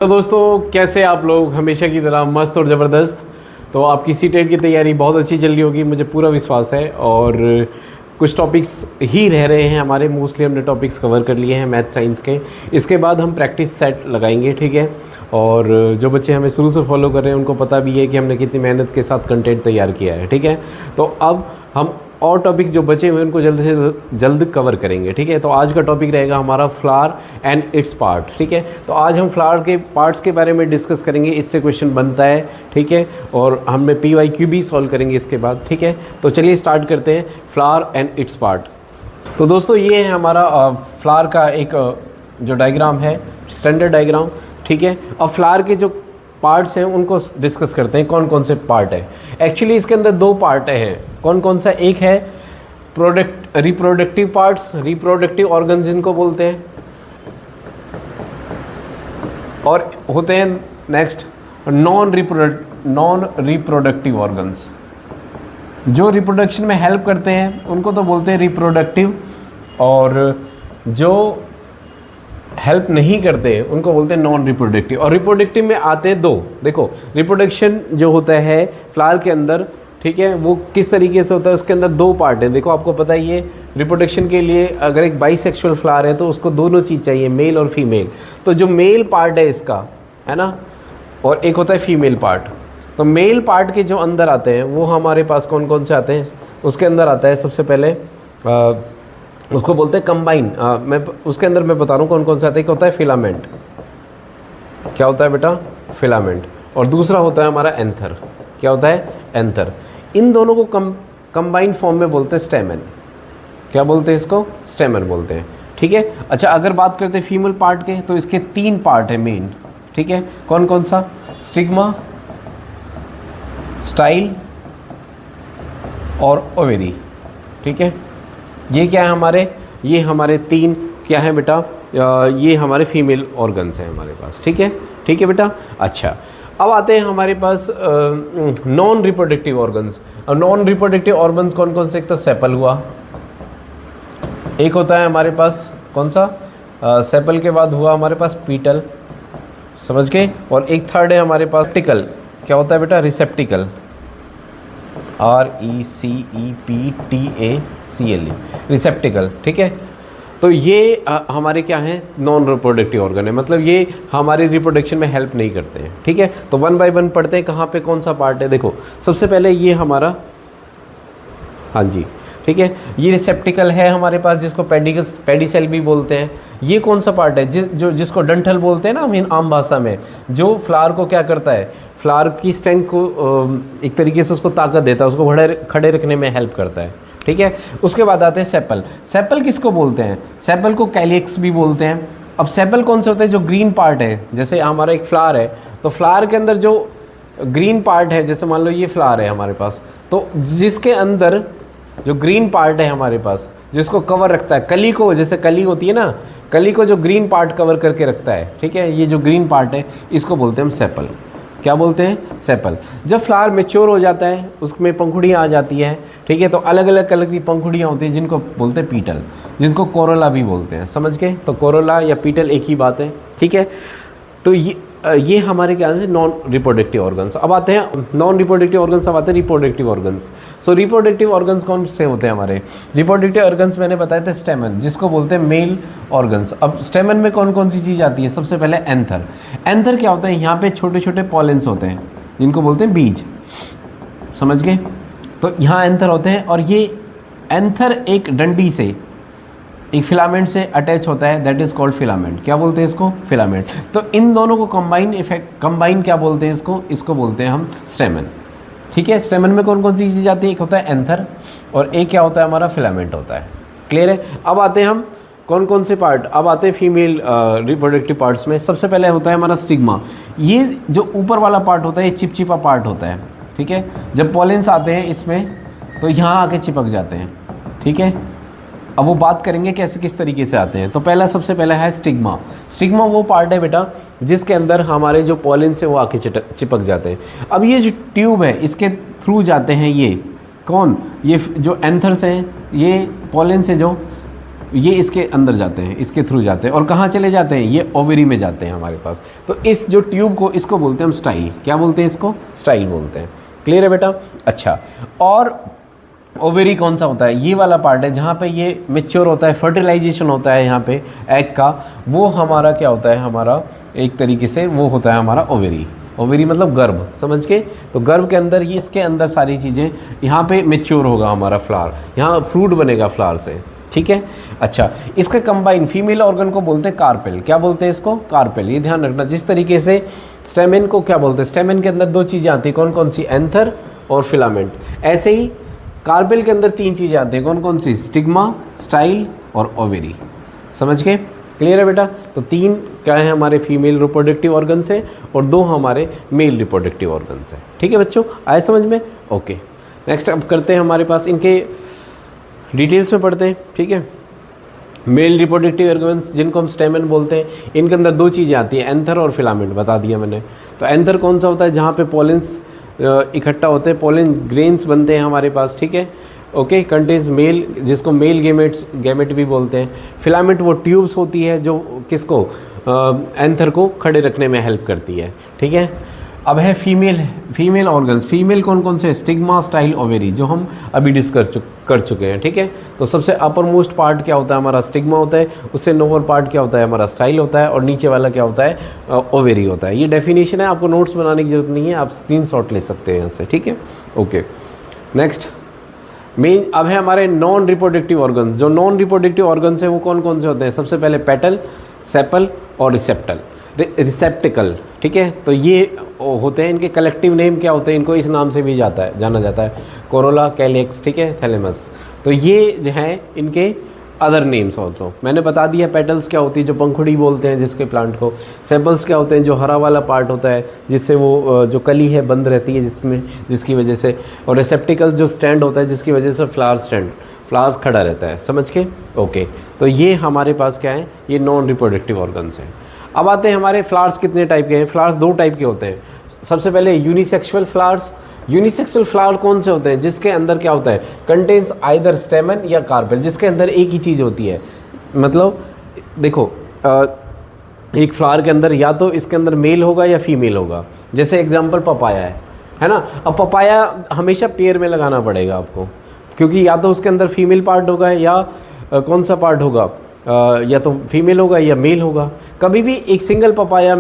तो दोस्तों कैसे आप लोग हमेशा की तरह मस्त और ज़बरदस्त। तो आपकी सीटेट की तैयारी बहुत अच्छी चल रही होगी, मुझे पूरा विश्वास है। और कुछ टॉपिक्स ही रह रहे हैं हमारे, मोस्टली हमने टॉपिक्स कवर कर लिए हैं मैथ साइंस के। इसके बाद हम प्रैक्टिस सेट लगाएंगे, ठीक है। और जो बच्चे हमें शुरू से फॉलो कर रहे हैं उनको पता भी है कि हमने कितनी मेहनत के साथ कंटेंट तैयार किया है, ठीक है। तो अब हम और टॉपिक्स जो बचे हुए हैं उनको जल्द से जल्द कवर करेंगे, ठीक है। तो आज का टॉपिक रहेगा हमारा फ्लावर एंड इट्स पार्ट, ठीक है। तो आज हम फ्लावर के पार्ट्स के बारे में डिस्कस करेंगे, इससे क्वेश्चन बनता है, ठीक है। और हमने PYQ भी सॉल्व करेंगे इसके बाद, ठीक है। तो चलिए स्टार्ट करते हैं फ्लावर एंड इट्स पार्ट। तो दोस्तों ये है हमारा फ्लावर का एक जो डायग्राम है, स्टैंडर्ड डायग्राम, ठीक है। और फ्लावर के जो पार्ट्स हैं उनको डिस्कस करते हैं, कौन कौन से पार्ट है। एक्चुअली इसके अंदर दो पार्ट हैं, कौन कौन सा। एक है रिप्रोडक्टिव पार्ट्स, रिप्रोडक्टिव ऑर्गन्स जिनको बोलते हैं, और होते हैं नेक्स्ट नॉन रिप्रोडक्टिव ऑर्गन्स। जो रिप्रोडक्शन में हेल्प करते हैं उनको तो बोलते हैं रिप्रोडक्टिव, और जो हेल्प नहीं करते उनको बोलते हैं नॉन रिप्रोडक्टिव। और रिप्रोडक्टिव में आते हैं दो। देखो रिप्रोडक्शन जो होता है फ्लावर के अंदर, ठीक है, वो किस तरीके से होता है, उसके अंदर दो पार्ट हैं। देखो आपको पता ही है रिप्रोडक्शन के लिए अगर एक बाइसेक्सुअल फ्लावर है तो उसको दोनों चीज़ चाहिए, मेल और फीमेल। तो जो मेल पार्ट है इसका, है ना, और एक होता है फीमेल पार्ट। तो मेल पार्ट के जो अंदर आते हैं वो हमारे पास कौन कौन से आते हैं, उसके अंदर आता है सबसे पहले उसको बोलते हैं कंबाइन। मैं उसके अंदर मैं बता रहा हूँ कौन कौन सा आता है। एक होता है फिलामेंट, क्या होता है बेटा, फिलामेंट। और दूसरा होता है हमारा एंथर, क्या होता है, एंथर। इन दोनों को कंबाइन फॉर्म में बोलते हैं स्टेमन। क्या बोलते हैं इसको, स्टेमन बोलते हैं, ठीक है। अच्छा अगर बात करते हैं फीमेल पार्ट के, तो इसके तीन पार्ट है मेन, ठीक है। कौन कौन सा, स्टिग्मा, स्टाइल और ओवेरी, ठीक है। ये क्या है हमारे, ये हमारे तीन क्या है बेटा, ये हमारे फीमेल ऑर्गन्स हैं हमारे पास, ठीक है, ठीक है बेटा। अच्छा अब आते हैं हमारे पास नॉन रिप्रोडक्टिव ऑर्गन्स। और नॉन रिप्रोडक्टिव ऑर्गन्स कौन कौन से, एक तो सेपल हुआ, एक होता है हमारे पास कौन सा, सेपल के बाद हुआ हमारे पास पीटल, समझ गए। और एक थर्ड है हमारे पास टिकल, क्या होता है बेटा, रिसेप्टिकल, RECEPTACLE, रिसेप्टिकल, ठीक है। तो ये हमारे क्या हैं, नॉन रिप्रोडक्टिव ऑर्गन है, मतलब ये हमारे रिप्रोडक्शन में हेल्प नहीं करते हैं, ठीक है। तो वन बाय वन पढ़ते हैं कहाँ पे कौन सा पार्ट है। देखो सबसे पहले ये हमारा, हाँ जी, ठीक है, ये रिसेप्टिकल है हमारे पास, जिसको पेडिसेल भी बोलते हैं। ये कौन सा पार्ट है, जिसको डंठल बोलते हैं ना हम आम भाषा में, जो फ्लावर को क्या करता है, फ्लावर की स्ट्रेंथ को एक तरीके से उसको ताकत देता है, उसको खड़े रखने में हेल्प करता है, ठीक है। उसके बाद आते हैं सेपल। सेपल किसको बोलते हैं, सेपल को कैलिक्स भी बोलते हैं। अब सेपल कौन से होते हैं, जो ग्रीन पार्ट है, जैसे हमारा एक फ्लावर है तो फ्लावर के अंदर जो ग्रीन पार्ट है, जैसे मान लो ये फ्लावर है हमारे पास, तो जिसके अंदर जो ग्रीन पार्ट है हमारे पास, जिसको कवर रखता है, कली को, जैसे कली होती है ना, कली को जो ग्रीन पार्ट कवर करके रखता है, ठीक है, ये जो ग्रीन पार्ट है इसको बोलते हैं हम सेपल। क्या बोलते हैं, सेपल। जब फ्लावर मैच्योर हो जाता है उसमें पंखुड़ियाँ आ जाती हैं, ठीक है, तो अलग अलग कलर की पंखुड़ियाँ होती हैं जिनको बोलते हैं पीटल, जिनको कोरोला भी बोलते हैं, समझ गए। तो कोरोला या पीटल एक ही बात है, ठीक है। तो ये हमारे क्या है, नॉन रिप्रोडक्टिव ऑर्गन्स। अब आते हैं नॉन रिप्रोडक्टिव ऑर्गन्स, अब आते हैं रिप्रोडक्टिव ऑर्गन्स। सो रिप्रोडक्टिव ऑर्गन्स कौन से होते हैं हमारे, रिप्रोडक्टिव ऑर्गन्स मैंने बताया था स्टेमन, जिसको बोलते हैं मेल ऑर्गन्स। अब स्टेमन में कौन कौन सी चीज़ आती है, सबसे पहले एंथर। एंथर क्या होता है, यहाँ पे छोटे छोटे पॉलेंस होते हैं जिनको बोलते हैं बीज, समझ गए। तो यहाँ एंथर होते हैं, और ये एंथर एक डंडी से, एक फिलामेंट से अटैच होता है, दैट इज़ कॉल्ड फिलामेंट। क्या बोलते हैं इसको, फिलामेंट। तो इन दोनों को कंबाइन क्या बोलते हैं इसको बोलते हैं हम स्टेमन, ठीक है। स्टेमन में कौन कौन सी चीज़ आती है, एक होता है एंथर और एक क्या होता है हमारा, फिलामेंट होता है, क्लियर है। अब आते हैं हम कौन कौन से पार्ट, अब आते हैं फीमेल रिप्रोडक्टिव पार्ट्स में। सबसे पहले होता है हमारा स्टिग्मा। ये जो ऊपर वाला पार्ट होता है ये चिपचिपा पार्ट होता है, ठीक है। जब पॉलेंस आते हैं इसमें तो यहाँ आके चिपक जाते हैं, ठीक है। अब वो बात करेंगे कैसे किस तरीके से आते हैं। तो पहला सबसे पहला है स्टिग्मा। स्टिग्मा वो पार्ट है बेटा जिसके अंदर हमारे जो पॉलन से वो आके चिपक जाते हैं। अब ये जो ट्यूब है इसके थ्रू जाते हैं ये कौन, ये जो एंथर्स हैं, ये पॉलन से जो ये इसके अंदर जाते हैं, इसके थ्रू जाते हैं और कहाँ चले जाते हैं, ये ओवरी में जाते हैं हमारे पास। तो इस जो ट्यूब को, इसको बोलते हैं हम स्टाइल। क्या बोलते हैं इसको? स्टाइल बोलते हैं। क्लियर है बेटा? अच्छा, और ओवेरी कौन सा होता है? ये वाला पार्ट है जहाँ पे ये मेच्योर होता है, फर्टिलाइजेशन होता है यहाँ पे एग का, वो हमारा क्या होता है, हमारा एक तरीके से वो होता है हमारा ओवेरी। ओवेरी मतलब गर्भ, समझ के? तो गर्भ के अंदर ये, इसके अंदर सारी चीज़ें, यहाँ पे मेच्योर होगा हमारा फ्लावर, यहाँ फ्रूट बनेगा फ्लावर से, ठीक है। अच्छा, इसका कंबाइन फीमेल ऑर्गन को बोलते हैं कार्पेल। क्या बोलते हैं इसको? कार्पेल। ये ध्यान रखना। जिस तरीके से स्टेमेन को क्या बोलते हैं, स्टेमेन के अंदर दो चीज़ें आती हैं, कौन कौन सी? एंथर और फिलामेंट। ऐसे ही कार्पेल के अंदर तीन चीज़ें आती हैं, कौन कौन सी? स्टिग्मा, स्टाइल और ओवेरी। समझ के? क्लियर है बेटा? तो तीन क्या है हमारे फीमेल रिप्रोडक्टिव ऑर्गन से और दो हमारे मेल रिप्रोडक्टिव ऑर्गन से। ठीक है बच्चों, आए समझ में? ओके, नेक्स्ट अब करते हैं हमारे पास इनके डिटेल्स में पढ़ते हैं। ठीक है, मेल रिप्रोडक्टिव ऑर्गन्स जिनको हम स्टेमन बोलते हैं, इनके अंदर दो चीज़ें आती हैं, एंथर और फिलामेंट, बता दिया मैंने। तो एंथर कौन सा होता है? जहाँ पे पॉलेंस इकट्ठा होते हैं, पोलन ग्रेन्स बनते हैं हमारे पास। ठीक है, ओके, कंटेन्स मेल, जिसको मेल गैमेट भी बोलते हैं। फिलामेंट वो ट्यूब्स होती है जो किसको, एंथर को खड़े रखने में हेल्प करती है। ठीक है, अब है फीमेल ऑर्गन्स। फीमेल कौन कौन से? स्टिग्मा, स्टाइल, ओवेरी, जो हम अभी डिस्कस कर चुके हैं। ठीक है, तो सबसे अपर मोस्ट पार्ट क्या होता है हमारा? स्टिग्मा होता है। उससे लोअर पार्ट क्या होता है हमारा? स्टाइल होता है। और नीचे वाला क्या होता है? ओवेरी होता है। ये डेफिनेशन है, आपको नोट्स बनाने की जरूरत नहीं है, आप स्क्रीनशॉट ले सकते हैं यहाँ से। ठीक है, ओके, नेक्स्ट मेन अब है हमारे नॉन रिप्रोडक्टिव ऑर्गन्स। जो नॉन रिप्रोडक्टिव ऑर्गन्स है वो कौन कौन से होते हैं? सबसे पहले पेटल, सेपल और रिसेप्टिकल। ठीक है, तो ये होते हैं, इनके कलेक्टिव नेम क्या होते हैं? इनको इस नाम से भी जाना जाता है, कोरोला, कैलेक्स, ठीक है, थैलेमस। तो ये जो हैं इनके अदर नेम्स ऑल्सो मैंने बता दिया। पेटल्स क्या होती है? जो पंखुड़ी बोलते हैं जिसके प्लांट को। सेपल्स क्या होते हैं? जो हरा वाला पार्ट होता है जिससे वो जो कली है बंद रहती है जिसकी वजह से। और रिसेप्टिकल जो स्टैंड होता है जिसकी वजह से फ्लावर्स खड़ा रहता है। समझ के? ओके, तो ये हमारे पास क्या है? ये नॉन रिप्रोडक्टिव ऑर्गन्स हैं। अब आते हैं हमारे फ्लावर्स कितने टाइप के हैं? फ्लावर्स दो टाइप के होते हैं। सबसे पहले यूनिसेक्सुअल फ्लावर्स। यूनिसेक्सुअल फ्लावर कौन से होते हैं? जिसके अंदर क्या होता है? कंटेन्स आइदर स्टेमन या कार्पेल, जिसके अंदर एक ही चीज़ होती है। मतलब देखो, एक फ्लावर के अंदर या तो इसके अंदर मेल होगा या फीमेल होगा। जैसे एग्जांपल पपाया है ना। अब पपाया हमेशा पेयर में लगाना पड़ेगा आपको, क्योंकि या तो उसके अंदर फीमेल पार्ट होगा या कौन सा पार्ट होगा, या तो फीमेल होगा या मेल होगा। कभी भी एक सिंगल पपाया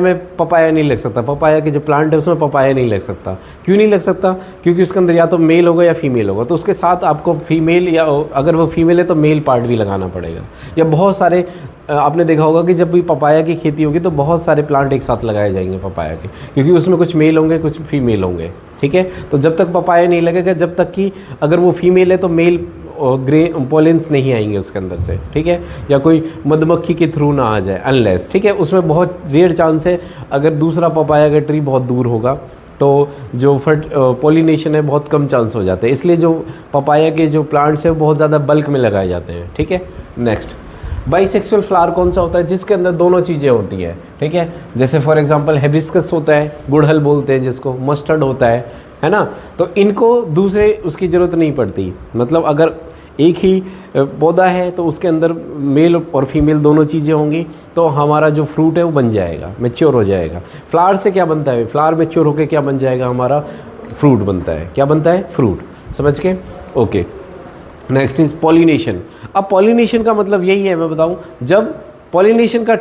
में पपाया नहीं लग सकता। पपाया के जो प्लांट है उसमें पपाया नहीं लग सकता। क्यों नहीं लग सकता? क्योंकि उसके अंदर या तो मेल होगा या फीमेल होगा। तो उसके साथ आपको फीमेल, या अगर वो फीमेल है तो मेल पार्ट भी लगाना पड़ेगा। या बहुत सारे आपने देखा होगा कि जब भी पपाया की खेती होगी तो बहुत सारे प्लांट एक साथ लगाए जाएंगे पपाया के, क्योंकि उसमें कुछ मेल होंगे कुछ फीमेल होंगे। ठीक है, तो जब तक पपाया नहीं लगेगा, जब तक कि अगर वो फीमेल है तो मेल पोलेंस नहीं आएंगे उसके अंदर से। ठीक है, या कोई मधुमक्खी के थ्रू ना आ जाए, अनलेस। ठीक है, उसमें बहुत रेयर चांस है। अगर दूसरा पपाया का ट्री बहुत दूर होगा तो जो पॉलिनेशन है बहुत कम चांस हो जाते हैं। इसलिए जो पपाया के जो प्लांट्स हैं वो बहुत ज़्यादा बल्क में लगाए जाते हैं। ठीक है, नेक्स्ट बाइसेक्सुअल फ्लावर कौन सा होता है? जिसके अंदर दोनों चीज़ें होती हैं। ठीक है, जैसे फॉर एग्जांपल हिबिस्कस होता है, गुड़हल बोलते हैं जिसको, मस्टर्ड होता है ना। तो इनको दूसरे उसकी ज़रूरत नहीं पड़ती। मतलब अगर एक ही पौधा है तो उसके अंदर मेल और फीमेल दोनों चीज़ें होंगी तो हमारा जो फ्रूट है वो बन जाएगा, मैच्योर हो जाएगा। फ्लावर से क्या बनता है? फ्लावर मैच्योर होकर क्या बन जाएगा? हमारा फ्रूट बनता है। क्या बनता है? फ्रूट। समझ के? Okay, next is pollination. अब पॉलिनेशन का मतलब यही है, मैं बताऊं, जब पॉलिनेशन का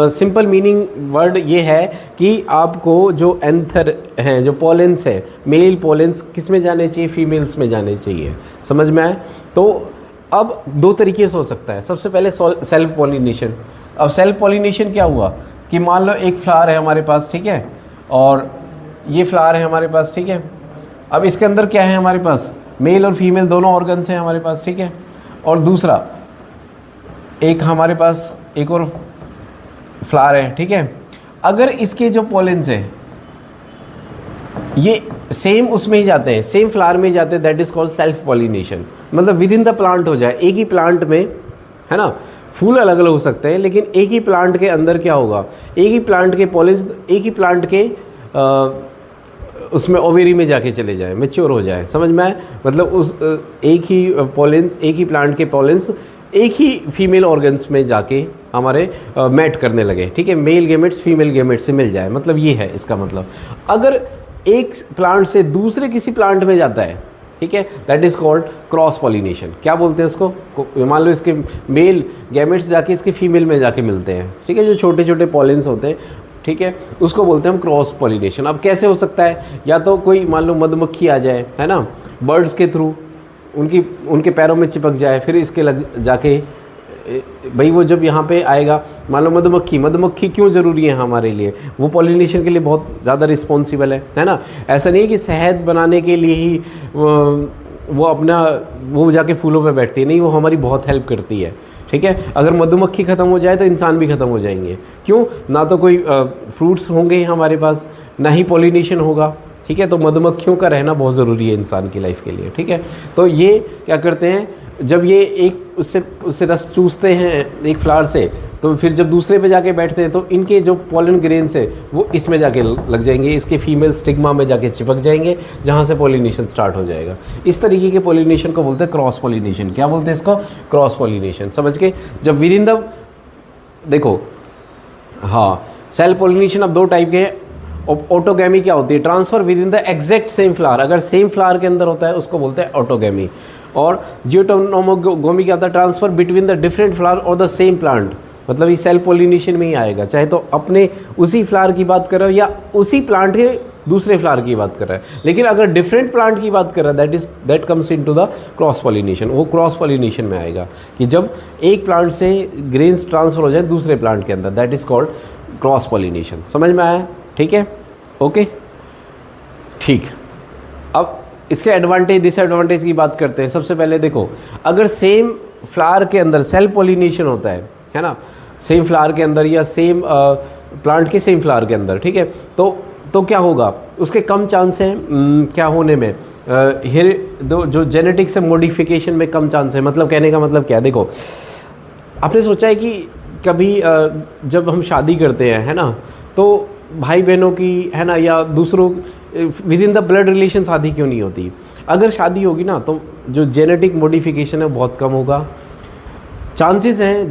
सिंपल मीनिंग वर्ड ये है कि आपको जो एंथर हैं, जो पॉलेंस है, मेल पॉलेंस किस में जाने चाहिए? फीमेल्स में जाने चाहिए। समझ में आए? तो अब दो तरीके से हो सकता है। सबसे पहले सेल्फ पॉलिनेशन। अब सेल्फ पॉलिनेशन क्या हुआ कि मान लो एक फ्लावर है हमारे पास, ठीक है, और ये फ्लावर है हमारे पास, ठीक है। अब इसके अंदर क्या है हमारे पास? मेल और फीमेल दोनों ऑर्गन्स हैं हमारे पास, ठीक है। और दूसरा एक हमारे पास एक और फ्लावर है, ठीक है। अगर इसके जो पॉलेंस हैं ये सेम उसमें ही जाते हैं, सेम फ्लावर में ही जाते हैं, that is called self pollination. मतलब विद इन द प्लांट हो जाए, एक ही प्लांट में, है ना। फूल अलग अलग हो सकते हैं लेकिन एक ही प्लांट के अंदर क्या होगा? एक ही प्लांट के पॉलेंस, एक ही प्लांट के उसमें ओवेरी में जाके चले जाए, मैच्योर हो जाए, समझ में आए? मतलब उस एक ही पॉलेंस, एक ही प्लांट के पॉलेंस एक ही फीमेल ऑर्गन्स में जाके हमारे मैट करने लगे, ठीक है, मेल गेमेट्स फीमेल गेमेट्स से मिल जाए, मतलब ये है इसका मतलब। अगर एक प्लांट से दूसरे किसी प्लांट में जाता है, ठीक है, that is called cross pollination. क्या बोलते हैं इसको? मान लो इसके मेल गैमेट्स जाके इसके फीमेल में जाके मिलते हैं, ठीक है, जो छोटे छोटे पॉलिन्स होते हैं, ठीक है, उसको बोलते हैं हम क्रॉस पॉलिनेशन। अब कैसे हो सकता है? या तो कोई मान लो मधुमक्खी आ जाए, है ना, बर्ड्स के थ्रू उनके पैरों में चिपक जाए, फिर इसके लग जाके भाई वो जब यहाँ पे आएगा, मान लो मधुमक्खी क्यों ज़रूरी है हमारे लिए? वो पॉलिनेशन के लिए बहुत ज़्यादा रिस्पॉन्सिबल है ना। ऐसा नहीं है कि शहद बनाने के लिए ही वो जाके फूलों पे बैठती है, नहीं, वो हमारी बहुत हेल्प करती है, ठीक है। अगर मधुमक्खी ख़त्म हो जाए तो इंसान भी ख़त्म हो जाएंगे। क्यों? ना तो कोई फ्रूट्स होंगे हमारे पास, ना ही पॉलिनेशन होगा, ठीक है। तो मधुमक्खियों का रहना बहुत ज़रूरी है इंसान की लाइफ के लिए, ठीक है। तो ये क्या करते हैं, जब ये एक उससे रस चूसते हैं एक फ्लावर से, तो फिर जब दूसरे पे जाके बैठते हैं तो इनके जो पॉलन ग्रेन्स है वो इसमें जाके लग जाएंगे, इसके फीमेल स्टिग्मा में जाके चिपक जाएंगे, जहाँ से पॉलिनेशन स्टार्ट हो जाएगा। इस तरीके के पॉलिनेशन को बोलते हैं क्रॉस पॉलिनेशन। क्या बोलते हैं इसको? Cross pollination. समझ के? जब विद इन द, देखो हाँ, सेल पॉलिनेशन अब दो टाइप के हैं। ऑटोगैमी क्या होती है? Transfer with in the exact same flower. अगर सेम फ्लावर के अंदर होता है उसको बोलते हैं ऑटोगैमी। और जियोटोनोमोगोमी क्या होता है? Transfer between the different flower और द सेम प्लांट। मतलब ये सेल पॉलिनेशन में ही आएगा, चाहे तो अपने उसी फ्लावर की बात कर रहे हो या उसी प्लांट के दूसरे फ्लावर की बात कर रहा है। लेकिन अगर डिफरेंट प्लांट की बात कर रहा है, that comes into the cross pollination. वो क्रॉस पॉलिनेशन में आएगा कि जब एक प्लांट से ग्रेन्स ट्रांसफर हो जाए दूसरे प्लांट के अंदर, that is called cross pollination. समझ में आया? ठीक है, ओके, ठीक। अब इसके एडवांटेज डिसएडवांटेज की बात करते हैं। सबसे पहले देखो, अगर सेम फ्लावर के अंदर सेल पॉलिनेशन होता है ना, सेम फ्लावर के अंदर या सेम प्लांट के सेम फ्लावर के अंदर, ठीक है, तो क्या होगा? उसके कम चांस हैं क्या होने में, जो जेनेटिक से मॉडिफिकेशन में कम चांस है। मतलब कहने का मतलब क्या है? देखो, आपने सोचा है कि कभी जब हम शादी करते हैं, है ना, तो भाई बहनों की, है ना, या दूसरों with in the blood relation शादी क्यों नहीं होती? अगर शादी होगी ना तो जो जेनेटिक मॉडिफिकेशन है बहुत कम होगा। चांसेस हैं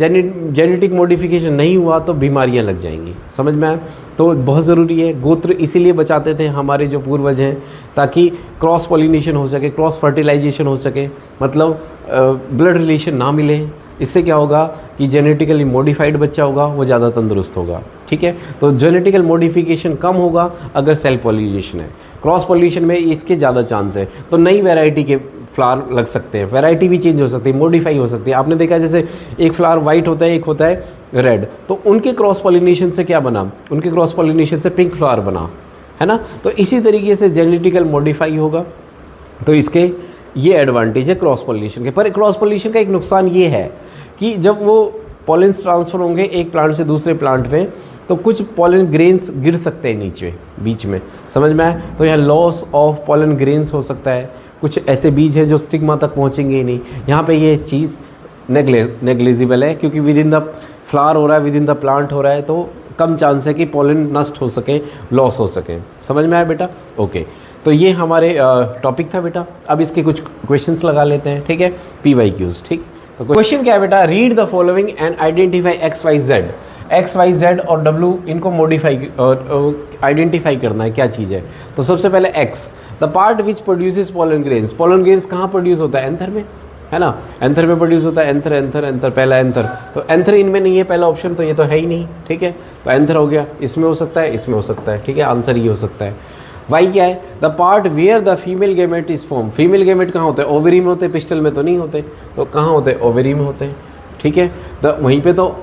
जेनेटिक मॉडिफिकेशन नहीं हुआ तो बीमारियां लग जाएंगी। समझ में आया? तो बहुत ज़रूरी है। गोत्र इसीलिए बचाते थे हमारे जो पूर्वज हैं, ताकि क्रॉस पॉलिनेशन हो सके, क्रॉस फर्टिलाइजेशन हो सके, मतलब ब्लड रिलेशन ना मिले। इससे क्या होगा कि जेनेटिकली मॉडिफाइड बच्चा होगा, वो ज़्यादा तंदुरुस्त होगा, ठीक है। तो जेनेटिकल मॉडिफिकेशन कम होगा अगर सेल पॉलिनेशन है। क्रॉस पॉलिनेशन में इसके ज़्यादा चांस है। तो नई वैरायटी के फ्लावर लग सकते हैं, वैरायटी भी चेंज हो सकती है, मॉडिफाई हो सकती है। आपने देखा जैसे एक फ्लावर वाइट होता है, एक होता है रेड, तो उनके क्रॉस पॉलिनेशन से क्या बना? उनके क्रॉस पॉलिनेशन से पिंक फ्लावर बना, है ना। तो इसी तरीके से जेनेटिकल मॉडिफाई होगा। तो इसके ये एडवांटेज है क्रॉस पॉलिनेशन के। पर क्रॉस पॉलिनेशन का एक नुकसान ये है कि जब वो पॉलेंस ट्रांसफ़र होंगे एक प्लांट से दूसरे प्लांट पे, तो कुछ पॉलन ग्रेन्स गिर सकते हैं नीचे बीच में। समझ में आए? तो यहाँ लॉस ऑफ पॉलन ग्रेन्स हो सकता है। कुछ ऐसे बीज हैं जो स्टिग्मा तक पहुँचेंगे ही नहीं। यहाँ पे ये चीज़ नेग्लिजिबल है, क्योंकि विद इन द फ्लावर हो रहा है, विद इन द प्लांट हो रहा है, तो कम चांस है कि पॉलन नष्ट हो सके, लॉस हो सके। समझ में आया बेटा? ओके, तो ये हमारे टॉपिक था बेटा। अब इसके कुछ क्वेश्चंस लगा लेते हैं, ठीक है, PYQs, ठीक। तो क्वेश्चन क्या है बेटा? Read the following and identify X Y Z और W, इनको मॉडिफाई और आइडेंटिफाई करना है क्या चीज़ है। तो सबसे पहले X, the part which produces pollen grains. Pollen grains कहाँ प्रोड्यूस होता है? एंथर में, है ना, एंथर में प्रोड्यूस होता है। एंथर पहला एंथर, तो एंथर इनमें नहीं है पहला ऑप्शन, तो ये तो है ही नहीं, ठीक है। तो एंथर हो गया, इसमें हो सकता है, इसमें हो सकता है, ठीक है, आंसर ये हो सकता है। वाई क्या है? The part where the female gamete is form. Female gamete कहाँ होते हैं? ओवरी में होते हैं, पिस्टल में तो नहीं होते। तो कहाँ होते हैं? ओवरी में होते हैं, ठीक है। तो वहीं पे तो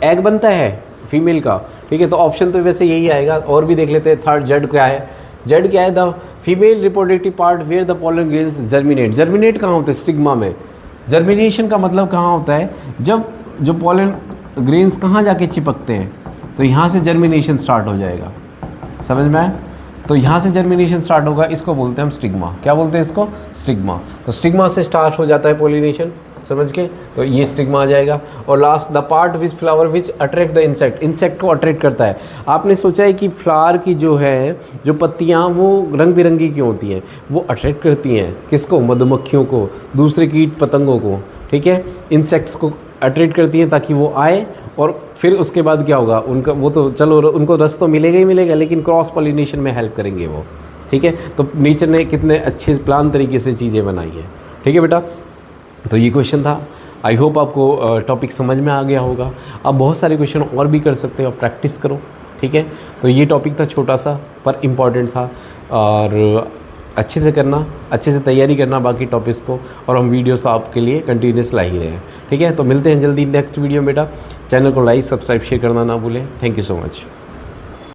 एग बनता है फीमेल का, ठीक है। तो ऑप्शन तो वैसे यही आएगा। और भी देख लेते हैं। थर्ड जेड क्या है? जेड क्या है? The female reproductive part where the pollen grains germinate. Germinate कहाँ होते हैं? स्टिग्मा में। जर्मिनेशन का मतलब कहाँ होता है? जब जो पोलन ग्रेन्स कहाँ जाके चिपकते हैं, तो यहाँ से जर्मिनेशन स्टार्ट हो जाएगा। समझ में आए? तो यहाँ से जर्मिनेशन स्टार्ट होगा, इसको बोलते हैं हम स्टिग्मा। क्या बोलते हैं इसको? स्टिग्मा। तो स्टिग्मा से स्टार्ट हो जाता है पॉलिनेशन, समझ के, तो ये स्टिग्मा आ जाएगा। और last the part which flower which attract the insect, insect को अट्रैक्ट करता है। आपने सोचा है कि फ्लावर की जो है जो पत्तियाँ वो रंग बिरंगी क्यों होती हैं? वो अट्रैक्ट करती हैं किसको? मधुमक्खियों को, दूसरे कीट पतंगों को, ठीक है, इंसेक्ट्स को अट्रैक्ट करती हैं ताकि वो आए। और फिर उसके बाद क्या होगा उनका, वो तो चलो उनको रस तो मिलेगा ही मिलेगा, लेकिन क्रॉस पॉलिनेशन में हेल्प करेंगे वो, ठीक है। तो नेचर ने कितने अच्छे प्लान तरीके से चीज़ें बनाई हैं, ठीक है बेटा। तो ये क्वेश्चन था। आई होप आपको टॉपिक समझ में आ गया होगा। आप बहुत सारे क्वेश्चन और भी कर सकते हो, प्रैक्टिस करो, ठीक है। तो ये टॉपिक था छोटा सा पर इम्पॉर्टेंट था, और अच्छे से करना, अच्छे से तैयारी करना बाकी टॉपिक्स को, और हम वीडियोस आपके लिए कंटिन्यूस ला ही रहे हैं, ठीक है। तो मिलते हैं जल्दी नेक्स्ट वीडियो में बेटा। चैनल को लाइक सब्सक्राइब शेयर करना ना भूलें। Thank you so much.